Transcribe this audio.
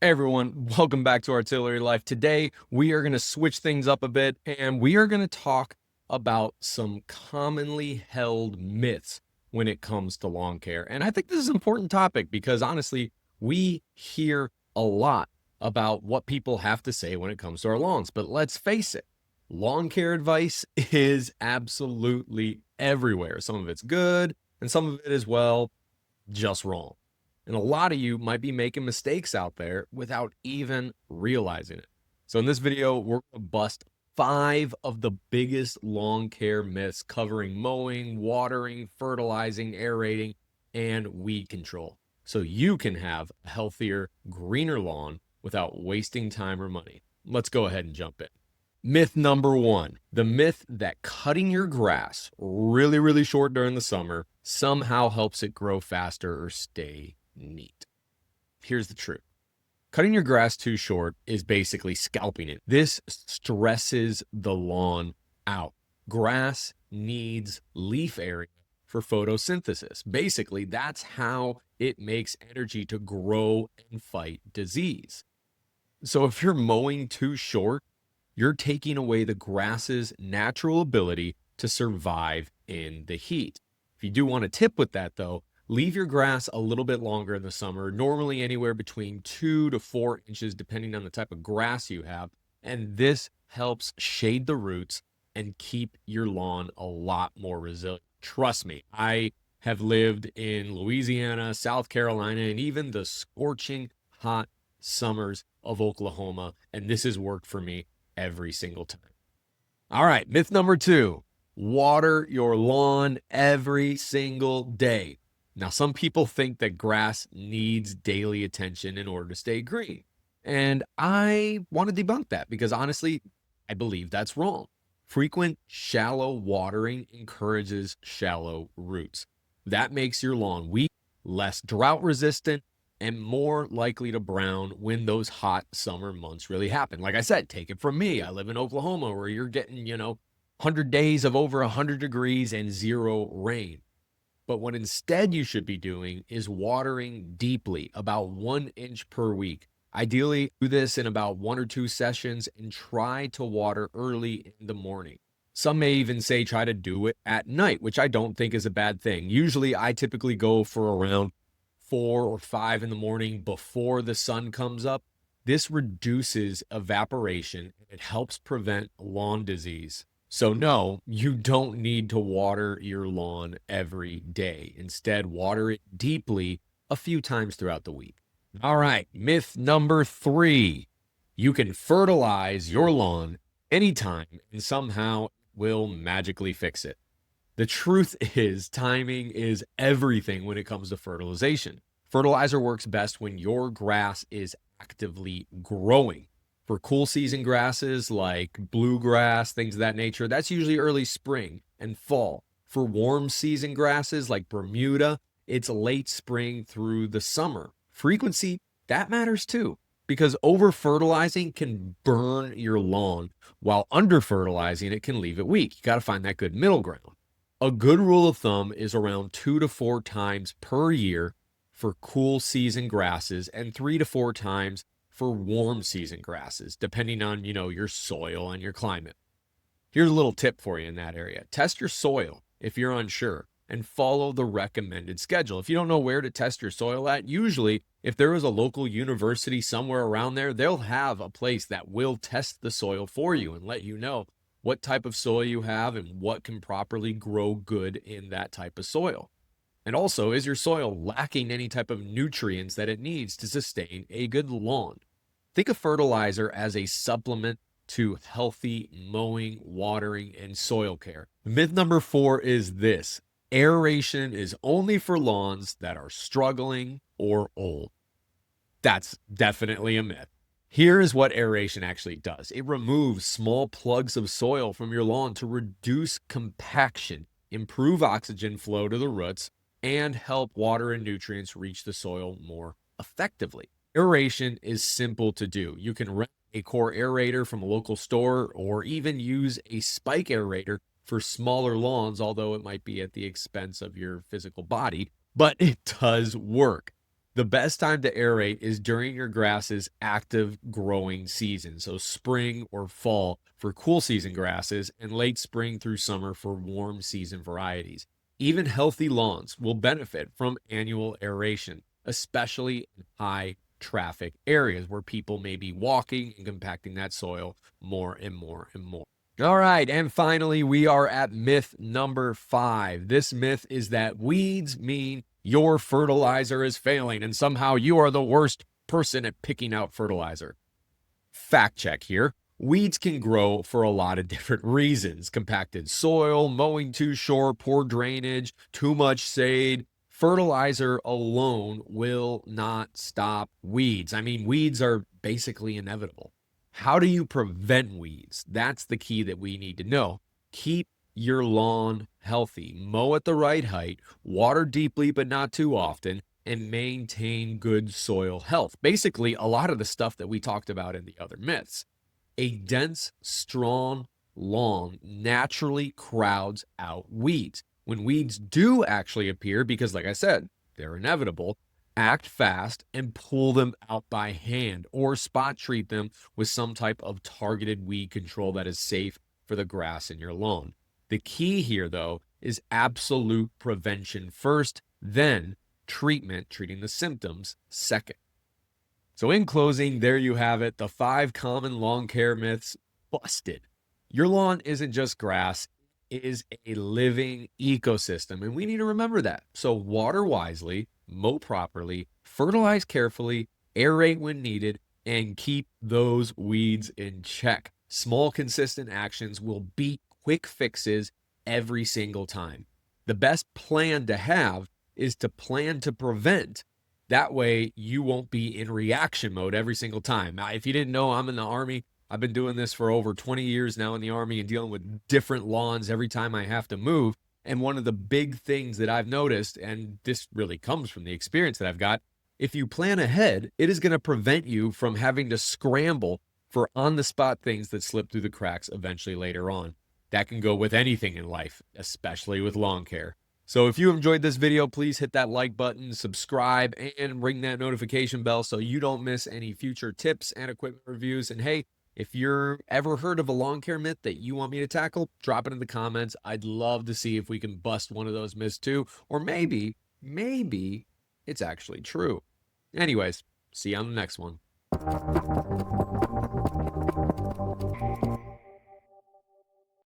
Hey everyone, welcome back to Artillery Life. Today, we are going to switch things up a bit and we are going to talk about some commonly held myths when it comes to lawn care. And I think this is an important topic because honestly, we hear a lot about what people have to say when it comes to our lawns. But let's face it, lawn care advice is absolutely everywhere. Some of it's good and some of it is, well, just wrong. And a lot of you might be making mistakes out there without even realizing it. So in this video, we're going to bust 5 of the biggest lawn care myths covering mowing, watering, fertilizing, aerating, and weed control. So you can have a healthier, greener lawn without wasting time or money. Let's go ahead and jump in. Myth number 1, the myth that cutting your grass really short during the summer somehow helps it grow faster or stay neat. Here's the truth. Cutting your grass too short is basically scalping it. This stresses the lawn out. Grass needs leaf area for photosynthesis. Basically, that's how it makes energy to grow and fight disease. So if you're mowing too short, you're taking away the grass's natural ability to survive in the heat. If you do want a tip with that though, leave your grass a little bit longer in the summer, normally anywhere between 2 to 4 inches, depending on the type of grass you have. And this helps shade the roots and keep your lawn a lot more resilient. Trust me, I have lived in Louisiana, South Carolina, and even the scorching hot summers of Oklahoma, and this has worked for me every single time. All right, myth number 2, water your lawn every single day. Now, some people think that grass needs daily attention in order to stay green. And I want to debunk that because honestly, I believe that's wrong. Frequent shallow watering encourages shallow roots. That makes your lawn weak, less drought resistant, and more likely to brown when those hot summer months really happen. Like I said, take it from me. I live in Oklahoma where you're getting, 100 days of over 100 degrees and 0 rain. But what instead you should be doing is watering deeply, about 1 inch per week. Ideally, do this in about 1 or 2 sessions and try to water early in the morning. Some may even say try to do it at night, which I don't think is a bad thing. Usually, I typically go for around 4 or 5 in the morning before the sun comes up. This reduces evaporation and it helps prevent lawn disease. So no, you don't need to water your lawn every day. Instead, water it deeply a few times throughout the week. All right, myth number 3. You can fertilize your lawn anytime and somehow it will magically fix it. The truth is, timing is everything when it comes to fertilization. Fertilizer works best when your grass is actively growing. For cool season grasses like bluegrass, things of that nature, that's usually early spring and fall. For warm season grasses like Bermuda, it's late spring through the summer. Frequency, that matters too, because over fertilizing can burn your lawn, while under fertilizing it can leave it weak. You got to find that good middle ground. A good rule of thumb is around 2 to 4 times per year for cool season grasses and 3 to 4 times for warm season grasses, depending on, your soil and your climate. Here's a little tip for you in that area. Test your soil if you're unsure and follow the recommended schedule. If you don't know where to test your soil at, usually if there is a local university somewhere around there, they'll have a place that will test the soil for you and let you know what type of soil you have and what can properly grow good in that type of soil. And also, is your soil lacking any type of nutrients that it needs to sustain a good lawn? Think of fertilizer as a supplement to healthy mowing, watering, and soil care. Myth number 4 is this: aeration is only for lawns that are struggling or old. That's definitely a myth. Here is what aeration actually does. It removes small plugs of soil from your lawn to reduce compaction, improve oxygen flow to the roots, and help water and nutrients reach the soil more effectively. Aeration is simple to do. You can rent a core aerator from a local store or even use a spike aerator for smaller lawns, although it might be at the expense of your physical body, but it does work. The best time to aerate is during your grass's active growing season. So spring or fall for cool season grasses and late spring through summer for warm season varieties. Even healthy lawns will benefit from annual aeration, especially in high traffic areas where people may be walking and compacting that soil more and more and more. All right, and finally, we are at myth number 5. This myth is that weeds mean your fertilizer is failing and somehow you are the worst person at picking out fertilizer. Fact check here. Weeds can grow for a lot of different reasons. Compacted soil, mowing too short, poor drainage, too much shade. Fertilizer alone will not stop weeds. I mean, weeds are basically inevitable. How do you prevent weeds? That's the key that we need to know. Keep your lawn healthy. Mow at the right height, water deeply but not too often, and maintain good soil health. Basically, a lot of the stuff that we talked about in the other myths. A dense, strong lawn naturally crowds out weeds. When weeds do actually appear, because like I said, they're inevitable, act fast and pull them out by hand or spot treat them with some type of targeted weed control that is safe for the grass in your lawn. The key here, though, is absolute prevention first, then treatment, treating the symptoms second. So in closing, there you have it, the 5 common lawn care myths busted. Your lawn isn't just grass, it is a living ecosystem, and we need to remember that. So water wisely, mow properly, fertilize carefully, aerate when needed, and keep those weeds in check. Small, consistent actions will beat quick fixes every single time. The best plan to have is to plan to prevent. That way you won't be in reaction mode every single time. Now, if you didn't know, I'm in the Army. I've been doing this for over 20 years now in the Army and dealing with different lawns every time I have to move. And one of the big things that I've noticed, and this really comes from the experience that I've got, if you plan ahead, it is going to prevent you from having to scramble for on-the-spot things that slip through the cracks eventually later on. That can go with anything in life, especially with lawn care. So if you enjoyed this video, please hit that like button, subscribe, and ring that notification bell so you don't miss any future tips and equipment reviews. And hey, if you're ever heard of a lawn care myth that you want me to tackle, drop it in the comments. I'd love to see if we can bust one of those myths too. Or maybe it's actually true. Anyways, see you on the next one.